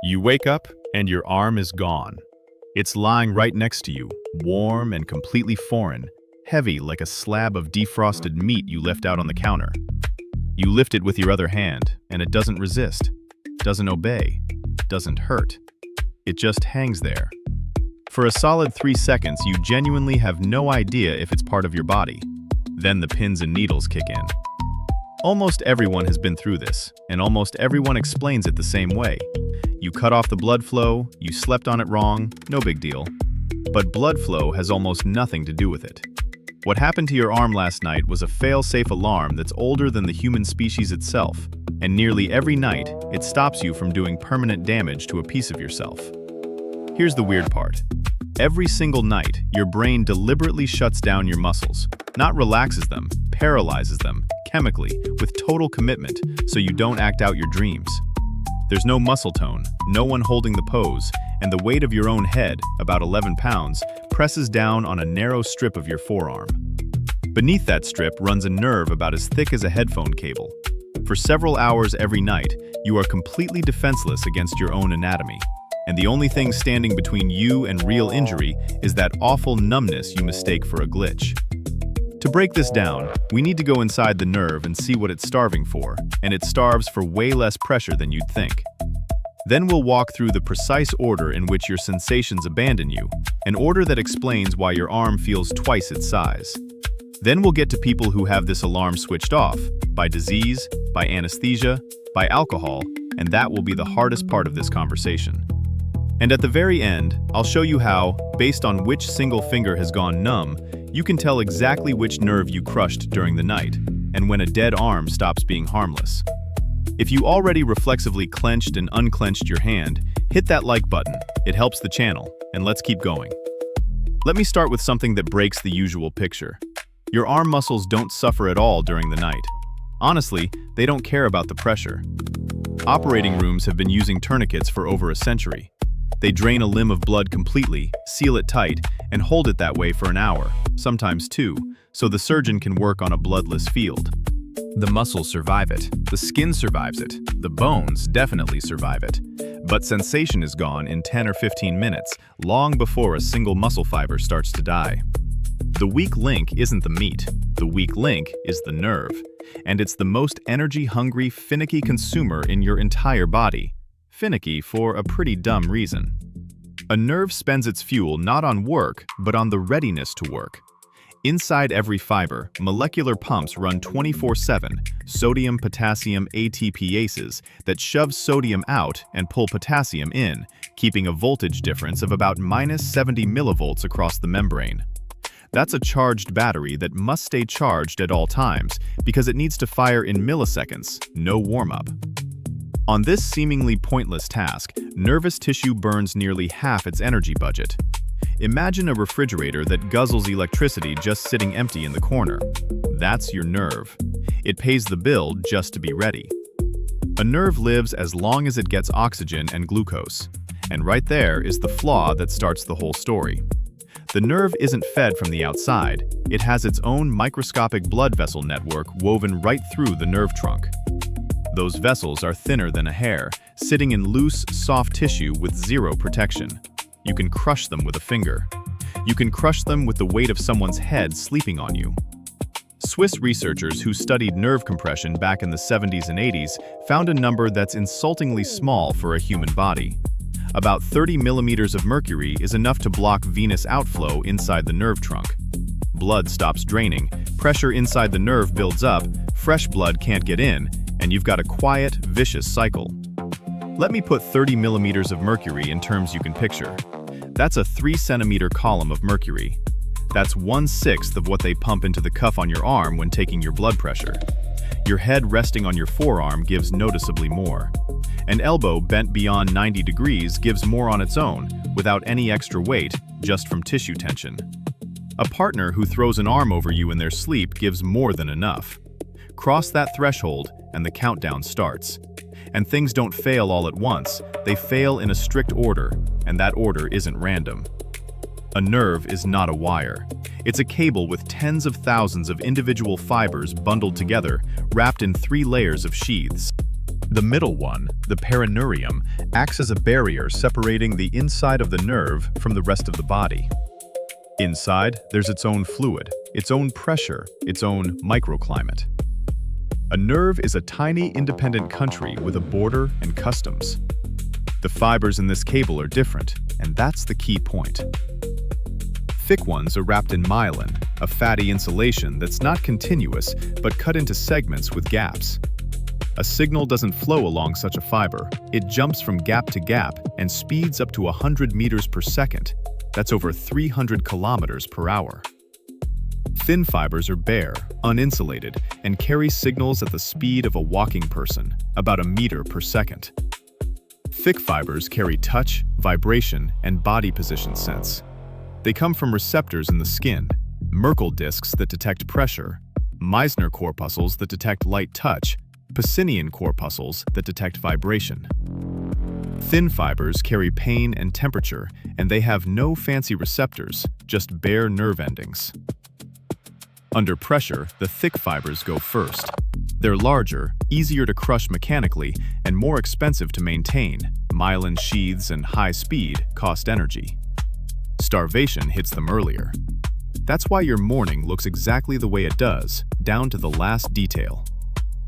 You wake up and your arm is gone. It's lying right next to you, warm and completely foreign, heavy like a slab of defrosted meat you left out on the counter. You lift it with your other hand, and it doesn't resist, doesn't obey, doesn't hurt. It just hangs there. For a solid 3 seconds, you genuinely have no idea if it's part of your body. Then the pins and needles kick in. Almost everyone has been through this, and almost everyone explains it the same way. You cut off the blood flow, you slept on it wrong, no big deal. But blood flow has almost nothing to do with it. What happened to your arm last night was a fail-safe alarm that's older than the human species itself, and nearly every night, it stops you from doing permanent damage to a piece of yourself. Here's the weird part. Every single night, your brain deliberately shuts down your muscles, not relaxes them, paralyzes them, chemically, with total commitment, so you don't act out your dreams. There's no muscle tone, no one holding the pose, and the weight of your own head, about 11 pounds, presses down on a narrow strip of your forearm. Beneath that strip runs a nerve about as thick as a headphone cable. For several hours every night, you are completely defenseless against your own anatomy. And the only thing standing between you and real injury is that awful numbness you mistake for a glitch. To break this down, we need to go inside the nerve and see what it's starving for, and it starves for way less pressure than you'd think. Then we'll walk through the precise order in which your sensations abandon you, an order that explains why your arm feels twice its size. Then we'll get to people who have this alarm switched off, by disease, by anesthesia, by alcohol, and that will be the hardest part of this conversation. And at the very end, I'll show you how, based on which single finger has gone numb, you can tell exactly which nerve you crushed during the night, and when a dead arm stops being harmless. If you already reflexively clenched and unclenched your hand, hit that like button, it helps the channel, and let's keep going. Let me start with something that breaks the usual picture. Your arm muscles don't suffer at all during the night. Honestly, they don't care about the pressure. Operating rooms have been using tourniquets for over a century. They drain a limb of blood completely, seal it tight, and hold it that way for an hour, sometimes 2, so the surgeon can work on a bloodless field. The muscles survive it, the skin survives it, the bones definitely survive it. But sensation is gone in 10 or 15 minutes, long before a single muscle fiber starts to die. The weak link isn't the meat, the weak link is the nerve, and it's the most energy-hungry, finicky consumer in your entire body. Finicky for a pretty dumb reason. A nerve spends its fuel not on work, but on the readiness to work. Inside every fiber, molecular pumps run 24/7, sodium-potassium ATPases that shove sodium out and pull potassium in, keeping a voltage difference of about -70 millivolts across the membrane. That's a charged battery that must stay charged at all times because it needs to fire in milliseconds, no warm-up. On this seemingly pointless task, nervous tissue burns nearly half its energy budget. Imagine a refrigerator that guzzles electricity just sitting empty in the corner. That's your nerve. It pays the bill just to be ready. A nerve lives as long as it gets oxygen and glucose. And right there is the flaw that starts the whole story. The nerve isn't fed from the outside. It has its own microscopic blood vessel network woven right through the nerve trunk. Those vessels are thinner than a hair, sitting in loose, soft tissue with zero protection. You can crush them with a finger. You can crush them with the weight of someone's head sleeping on you. Swiss researchers who studied nerve compression back in the 70s and 80s found a number that's insultingly small for a human body. About 30 millimeters of mercury is enough to block venous outflow inside the nerve trunk. Blood stops draining, pressure inside the nerve builds up, fresh blood can't get in, and you've got a quiet, vicious cycle. Let me put 30 millimeters of mercury in terms you can picture. That's a 3-centimeter column of mercury. That's 1/6 of what they pump into the cuff on your arm when taking your blood pressure. Your head resting on your forearm gives noticeably more. An elbow bent beyond 90 degrees gives more on its own, without any extra weight, just from tissue tension. A partner who throws an arm over you in their sleep gives more than enough. Cross that threshold, and the countdown starts. And things don't fail all at once, they fail in a strict order, and that order isn't random. A nerve is not a wire. It's a cable with tens of thousands of individual fibers bundled together, wrapped in 3 layers of sheaths. The middle one, the perineurium, acts as a barrier separating the inside of the nerve from the rest of the body. Inside, there's its own fluid, its own pressure, its own microclimate. A nerve is a tiny independent country with a border and customs. The fibers in this cable are different, and that's the key point. Thick ones are wrapped in myelin, a fatty insulation that's not continuous but cut into segments with gaps. A signal doesn't flow along such a fiber. It jumps from gap to gap and speeds up to 100 meters per second. That's over 300 kilometers per hour. Thin fibers are bare, uninsulated, and carry signals at the speed of a walking person, about a meter per second. Thick fibers carry touch, vibration, and body position sense. They come from receptors in the skin, Merkel discs that detect pressure, Meissner corpuscles that detect light touch, Pacinian corpuscles that detect vibration. Thin fibers carry pain and temperature, and they have no fancy receptors, just bare nerve endings. Under pressure, the thick fibers go first. They're larger, easier to crush mechanically, and more expensive to maintain. Myelin sheaths and high speed cost energy. Starvation hits them earlier. That's why your morning looks exactly the way it does, down to the last detail.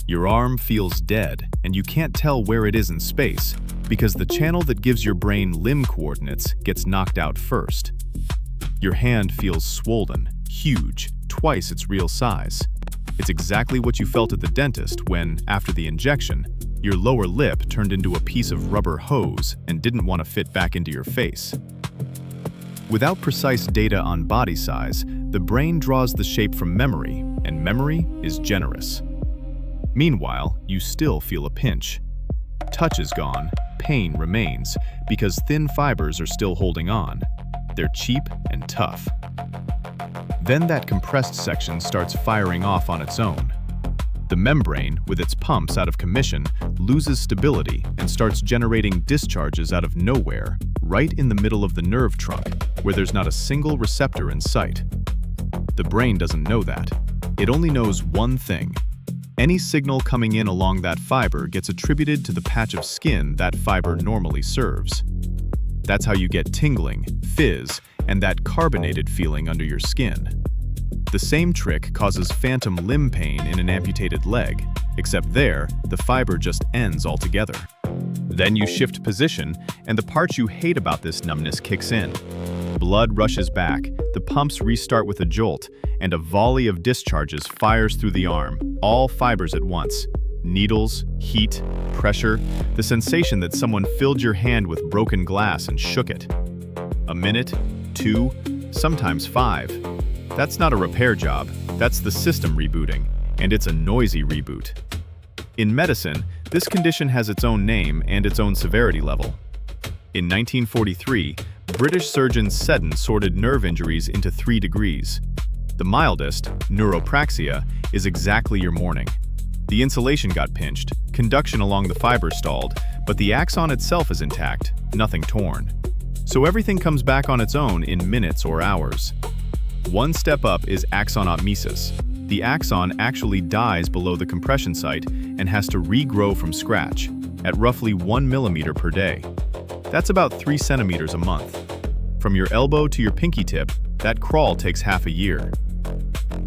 Your arm feels dead, and you can't tell where it is in space, because the channel that gives your brain limb coordinates gets knocked out first. Your hand feels swollen, huge, twice its real size. It's exactly what you felt at the dentist when, after the injection, your lower lip turned into a piece of rubber hose and didn't want to fit back into your face. Without precise data on body size, the brain draws the shape from memory, and memory is generous. Meanwhile, you still feel a pinch. Touch is gone, pain remains, because thin fibers are still holding on. They're cheap and tough. Then that compressed section starts firing off on its own. The membrane, with its pumps out of commission, loses stability and starts generating discharges out of nowhere, right in the middle of the nerve trunk, where there's not a single receptor in sight. The brain doesn't know that. It only knows one thing. Any signal coming in along that fiber gets attributed to the patch of skin that fiber normally serves. That's how you get tingling, fizz, and that carbonated feeling under your skin. The same trick causes phantom limb pain in an amputated leg, except there, the fiber just ends altogether. Then you shift position, and the part you hate about this numbness kicks in. Blood rushes back, the pumps restart with a jolt, and a volley of discharges fires through the arm, all fibers at once. Needles, heat, pressure, the sensation that someone filled your hand with broken glass and shook it. A minute, 2, sometimes 5. That's not a repair job, that's the system rebooting, and it's a noisy reboot. In medicine, this condition has its own name and its own severity level. In 1943, British surgeon Seddon sorted nerve injuries into 3 degrees. The mildest, neuropraxia, is exactly your morning. The insulation got pinched, conduction along the fiber stalled, but the axon itself is intact, nothing torn. So everything comes back on its own in minutes or hours. One step up is axonotmesis. The axon actually dies below the compression site and has to regrow from scratch, at roughly 1 millimeter per day. That's about 3 centimeters a month. From your elbow to your pinky tip, that crawl takes half a year.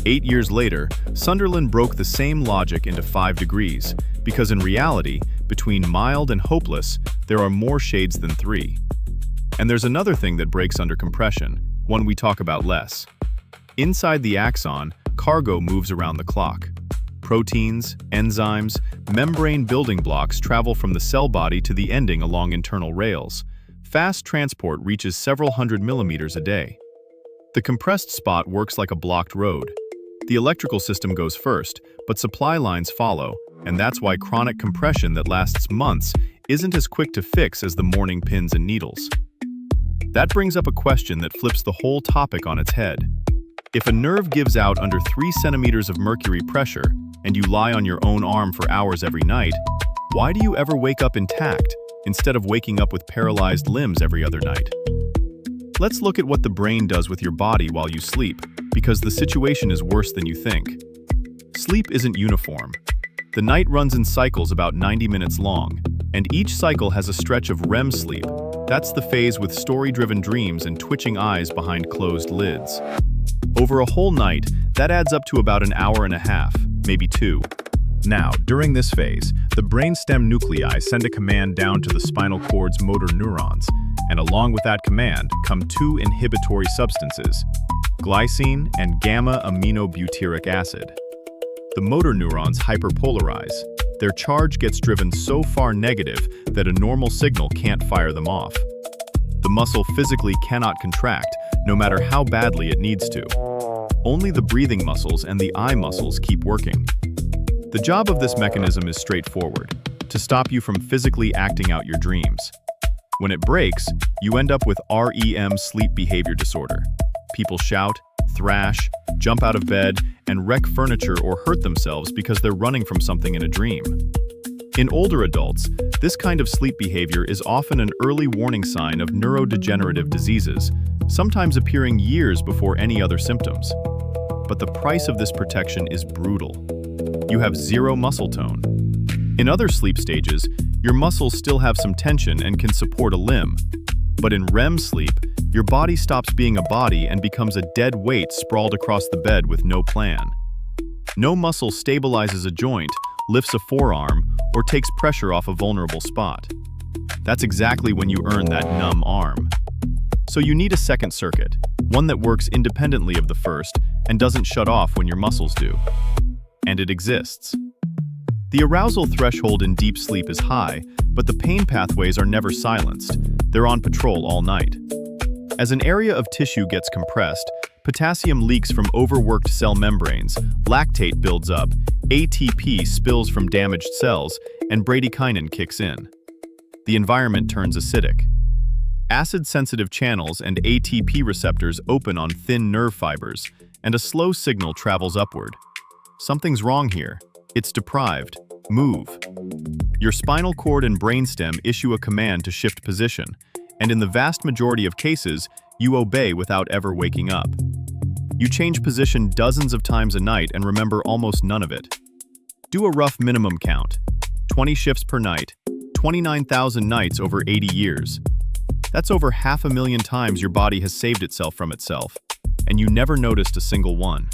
8 years later, Sunderland broke the same logic into 5 degrees, because in reality, between mild and hopeless, there are more shades than 3. And there's another thing that breaks under compression, one we talk about less. Inside the axon, cargo moves around the clock. Proteins, enzymes, membrane building blocks travel from the cell body to the ending along internal rails. Fast transport reaches several hundred millimeters a day. The compressed spot works like a blocked road. The electrical system goes first, but supply lines follow, and that's why chronic compression that lasts months isn't as quick to fix as the morning pins and needles. That brings up a question that flips the whole topic on its head. If a nerve gives out under 3 centimeters of mercury pressure, and you lie on your own arm for hours every night, why do you ever wake up intact, instead of waking up with paralyzed limbs every other night? Let's look at what the brain does with your body while you sleep, because the situation is worse than you think. Sleep isn't uniform. The night runs in cycles about 90 minutes long, and each cycle has a stretch of REM sleep. That's the phase with story-driven dreams and twitching eyes behind closed lids. Over a whole night, that adds up to about an hour and a half, maybe 2. Now, during this phase, the brainstem nuclei send a command down to the spinal cord's motor neurons, and along with that command come 2 inhibitory substances, glycine and gamma-aminobutyric acid. The motor neurons hyperpolarize. Their charge gets driven so far negative that a normal signal can't fire them off. The muscle physically cannot contract, no matter how badly it needs to. Only the breathing muscles and the eye muscles keep working. The job of this mechanism is straightforward: to stop you from physically acting out your dreams. When it breaks, you end up with REM sleep behavior disorder. People shout, thrash, jump out of bed, and wreck furniture or hurt themselves because they're running from something in a dream. In older adults, this kind of sleep behavior is often an early warning sign of neurodegenerative diseases, sometimes appearing years before any other symptoms. But the price of this protection is brutal. You have 0 muscle tone. In other sleep stages, your muscles still have some tension and can support a limb. But in REM sleep, your body stops being a body and becomes a dead weight sprawled across the bed with no plan. No muscle stabilizes a joint, lifts a forearm, or takes pressure off a vulnerable spot. That's exactly when you earn that numb arm. So you need a second circuit, one that works independently of the first and doesn't shut off when your muscles do. And it exists. The arousal threshold in deep sleep is high, but the pain pathways are never silenced. They're on patrol all night. As an area of tissue gets compressed, potassium leaks from overworked cell membranes, lactate builds up, ATP spills from damaged cells, and bradykinin kicks in. The environment turns acidic. Acid-sensitive channels and ATP receptors open on thin nerve fibers, and a slow signal travels upward. Something's wrong here. It's deprived. Move. Your spinal cord and brainstem issue a command to shift position, and in the vast majority of cases, you obey without ever waking up. You change position dozens of times a night and remember almost none of it. Do a rough minimum count. 20 shifts per night, 29,000 nights over 80 years. That's over 500,000 times your body has saved itself from itself, and you never noticed a single one.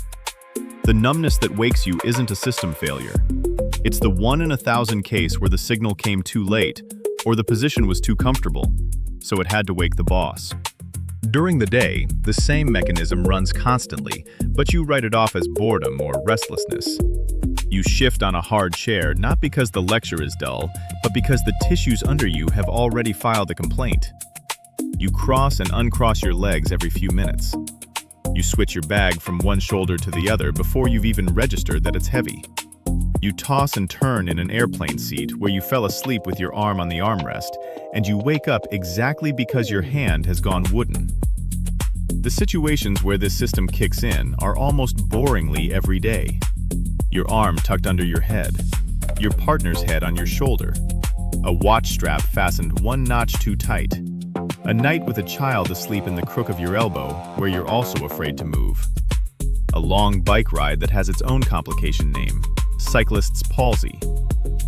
The numbness that wakes you isn't a system failure. It's the 1 in 1,000 case where the signal came too late, or the position was too comfortable, so it had to wake the boss. During the day, the same mechanism runs constantly, but you write it off as boredom or restlessness. You shift on a hard chair not because the lecture is dull, but because the tissues under you have already filed a complaint. You cross and uncross your legs every few minutes. You switch your bag from one shoulder to the other before you've even registered that it's heavy. You toss and turn in an airplane seat where you fell asleep with your arm on the armrest, and you wake up exactly because your hand has gone wooden. The situations where this system kicks in are almost boringly every day. Your arm tucked under your head, your partner's head on your shoulder, a watch strap fastened one notch too tight, a night with a child asleep in the crook of your elbow where you're also afraid to move, a long bike ride that has its own complication name, cyclist's palsy.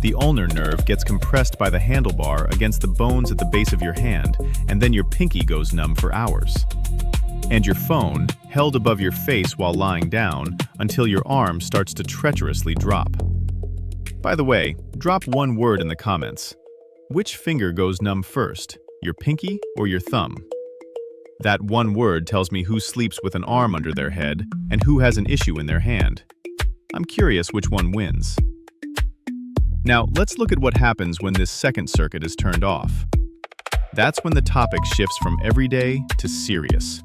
The ulnar nerve gets compressed by the handlebar against the bones at the base of your hand, and then your pinky goes numb for hours. And your phone, held above your face while lying down, until your arm starts to treacherously drop. By the way, drop one word in the comments. Which finger goes numb first, your pinky or your thumb? That one word tells me who sleeps with an arm under their head and who has an issue in their hand. I'm curious which one wins. Now, let's look at what happens when this second circuit is turned off. That's when the topic shifts from everyday to serious.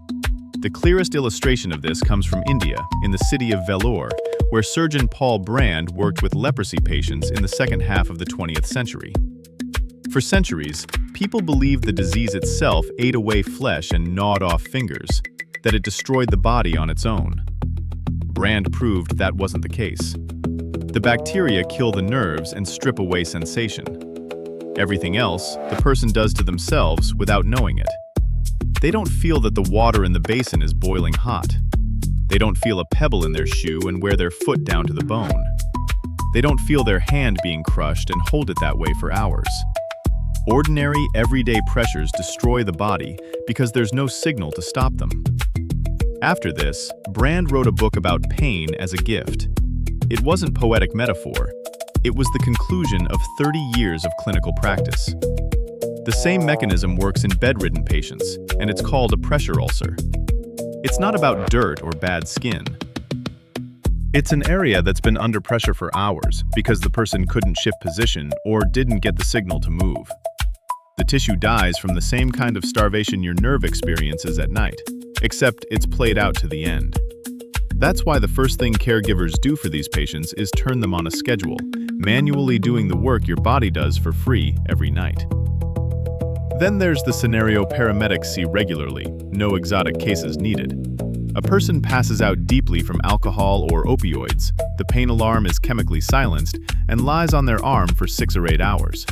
The clearest illustration of this comes from India, in the city of Vellore, where surgeon Paul Brand worked with leprosy patients in the second half of the 20th century. For centuries, people believed the disease itself ate away flesh and gnawed off fingers, that it destroyed the body on its own. Brand proved that wasn't the case. The bacteria kill the nerves and strip away sensation. Everything else, the person does to themselves without knowing it. They don't feel that the water in the basin is boiling hot. They don't feel a pebble in their shoe and wear their foot down to the bone. They don't feel their hand being crushed and hold it that way for hours. Ordinary, everyday pressures destroy the body because there's no signal to stop them. After this, Brand wrote a book about pain as a gift. It wasn't poetic metaphor. It was the conclusion of 30 years of clinical practice. The same mechanism works in bedridden patients, and it's called a pressure ulcer. It's not about dirt or bad skin. It's an area that's been under pressure for hours because the person couldn't shift position or didn't get the signal to move. The tissue dies from the same kind of starvation your nerve experiences at night, except it's played out to the end. That's why the first thing caregivers do for these patients is turn them on a schedule, manually doing the work your body does for free every night. Then there's the scenario paramedics see regularly, no exotic cases needed. A person passes out deeply from alcohol or opioids, the pain alarm is chemically silenced, and lies on their arm for 6 or 8 hours.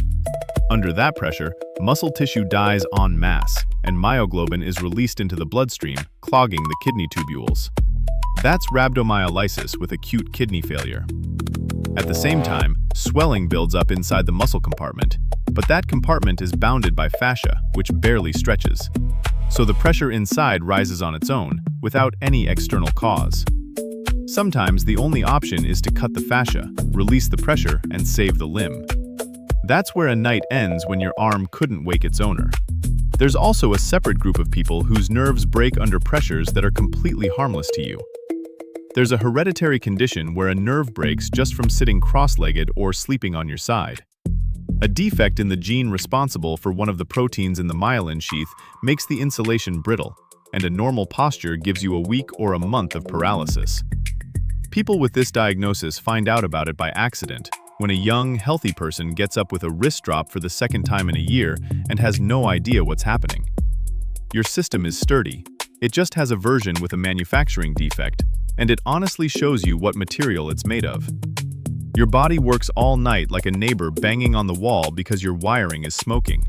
Under that pressure, muscle tissue dies en masse, and myoglobin is released into the bloodstream, clogging the kidney tubules. That's rhabdomyolysis with acute kidney failure. At the same time, swelling builds up inside the muscle compartment, but that compartment is bounded by fascia, which barely stretches. So the pressure inside rises on its own, without any external cause. Sometimes the only option is to cut the fascia, release the pressure, and save the limb. That's where a night ends when your arm couldn't wake its owner. There's also a separate group of people whose nerves break under pressures that are completely harmless to you. There's a hereditary condition where a nerve breaks just from sitting cross-legged or sleeping on your side. A defect in the gene responsible for one of the proteins in the myelin sheath makes the insulation brittle, and a normal posture gives you a week or a month of paralysis. People with this diagnosis find out about it by accident, when a young, healthy person gets up with a wrist drop for the second time in a year and has no idea what's happening. Your system is sturdy. It just has a version with a manufacturing defect, and it honestly shows you what material it's made of. Your body works all night like a neighbor banging on the wall because your wiring is smoking.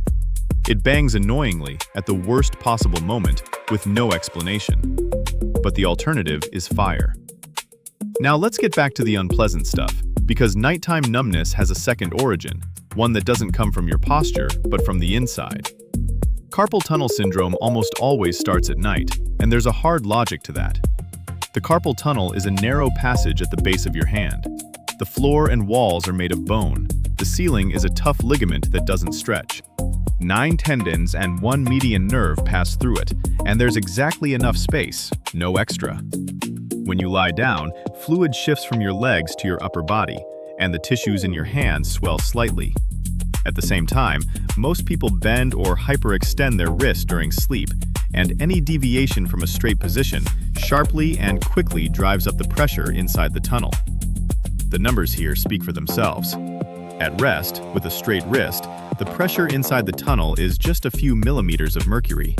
It bangs annoyingly at the worst possible moment with no explanation. But the alternative is fire. Now let's get back to the unpleasant stuff, because nighttime numbness has a second origin, one that doesn't come from your posture, but from the inside. Carpal tunnel syndrome almost always starts at night, and there's a hard logic to that. The carpal tunnel is a narrow passage at the base of your hand. The floor and walls are made of bone. The ceiling is a tough ligament that doesn't stretch. 9 tendons and 1 median nerve pass through it, and there's exactly enough space, no extra. When you lie down, fluid shifts from your legs to your upper body, and the tissues in your hands swell slightly. At the same time, most people bend or hyperextend their wrist during sleep, and any deviation from a straight position sharply and quickly drives up the pressure inside the tunnel. The numbers here speak for themselves. At rest, with a straight wrist, the pressure inside the tunnel is just a few millimeters of mercury.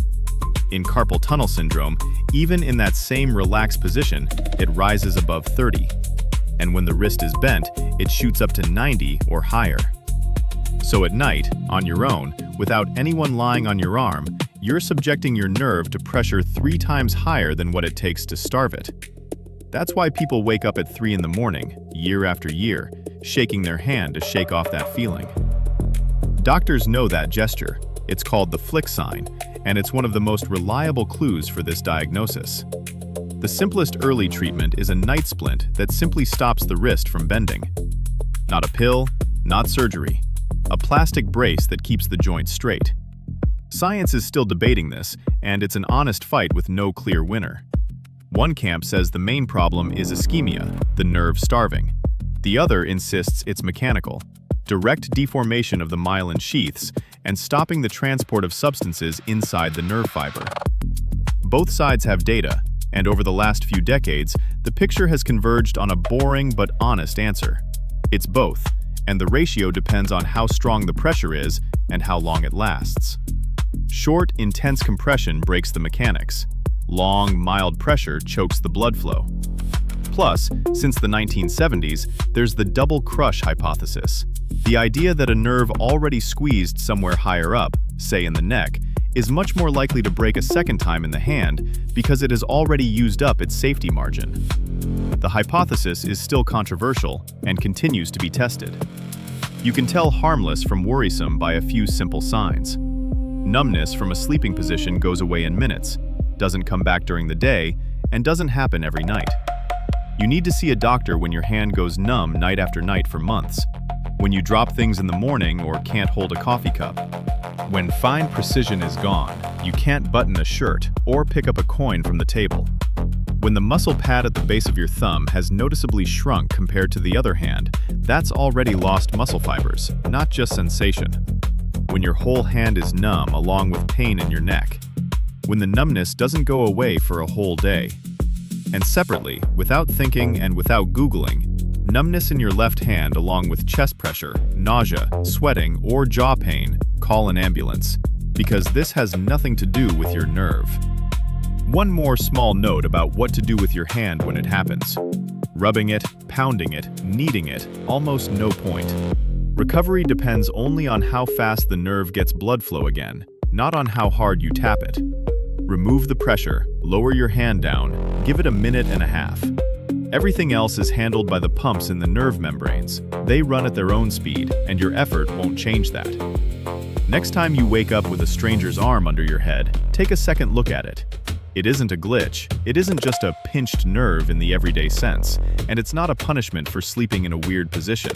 In carpal tunnel syndrome, even in that same relaxed position, it rises above 30. And when the wrist is bent, it shoots up to 90 or higher. So at night, on your own, without anyone lying on your arm, you're subjecting your nerve to pressure 3 times higher than what it takes to starve it. That's why people wake up at 3 in the morning, year after year, shaking their hand to shake off that feeling. Doctors know that gesture. It's called the flick sign, and it's one of the most reliable clues for this diagnosis. The simplest early treatment is a night splint that simply stops the wrist from bending. Not a pill, not surgery. A plastic brace that keeps the joint straight. Science is still debating this, and it's an honest fight with no clear winner. One camp says the main problem is ischemia, the nerve starving. The other insists it's mechanical, direct deformation of the myelin sheaths, and stopping the transport of substances inside the nerve fiber. Both sides have data, and over the last few decades, the picture has converged on a boring but honest answer. It's both, and the ratio depends on how strong the pressure is and how long it lasts. Short, intense compression breaks the mechanics. Long, mild pressure chokes the blood flow. Plus, since the 1970s, there's the double crush hypothesis. The idea that a nerve already squeezed somewhere higher up, say in the neck, is much more likely to break a second time in the hand because it has already used up its safety margin. The hypothesis is still controversial and continues to be tested. You can tell harmless from worrisome by a few simple signs. Numbness from a sleeping position goes away in minutes, doesn't come back during the day, and doesn't happen every night. You need to see a doctor when your hand goes numb night after night for months, when you drop things in the morning or can't hold a coffee cup. When fine precision is gone, you can't button a shirt or pick up a coin from the table. When the muscle pad at the base of your thumb has noticeably shrunk compared to the other hand, that's already lost muscle fibers, not just sensation. When your whole hand is numb along with pain in your neck. When the numbness doesn't go away for a whole day. And separately, without thinking and without Googling, numbness in your left hand along with chest pressure, nausea, sweating, or jaw pain, call an ambulance, because this has nothing to do with your nerve. One more small note about what to do with your hand when it happens. Rubbing it, pounding it, kneading it, almost no point. Recovery depends only on how fast the nerve gets blood flow again, not on how hard you tap it. Remove the pressure, lower your hand down, give it a minute and a half. Everything else is handled by the pumps in the nerve membranes. They run at their own speed, and your effort won't change that. Next time you wake up with a stranger's arm under your head, take a second look at it. It isn't a glitch, it isn't just a pinched nerve in the everyday sense, and it's not a punishment for sleeping in a weird position.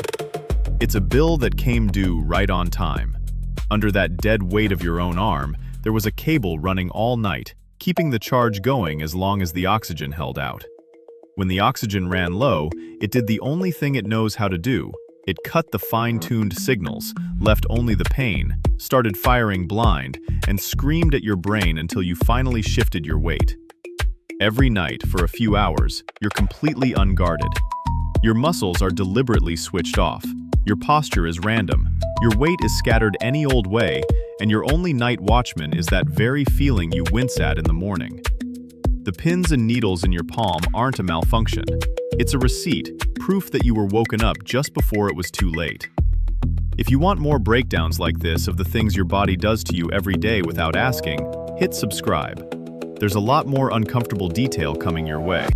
It's a bill that came due right on time. Under that dead weight of your own arm, there was a cable running all night, keeping the charge going as long as the oxygen held out. When the oxygen ran low, it did the only thing it knows how to do. It cut the fine-tuned signals, left only the pain, started firing blind, and screamed at your brain until you finally shifted your weight. Every night, for a few hours, you're completely unguarded. Your muscles are deliberately switched off. Your posture is random. Your weight is scattered any old way, and your only night watchman is that very feeling you wince at in the morning. The pins and needles in your palm aren't a malfunction. It's a receipt, proof that you were woken up just before it was too late. If you want more breakdowns like this of the things your body does to you every day without asking, hit subscribe. There's a lot more uncomfortable detail coming your way.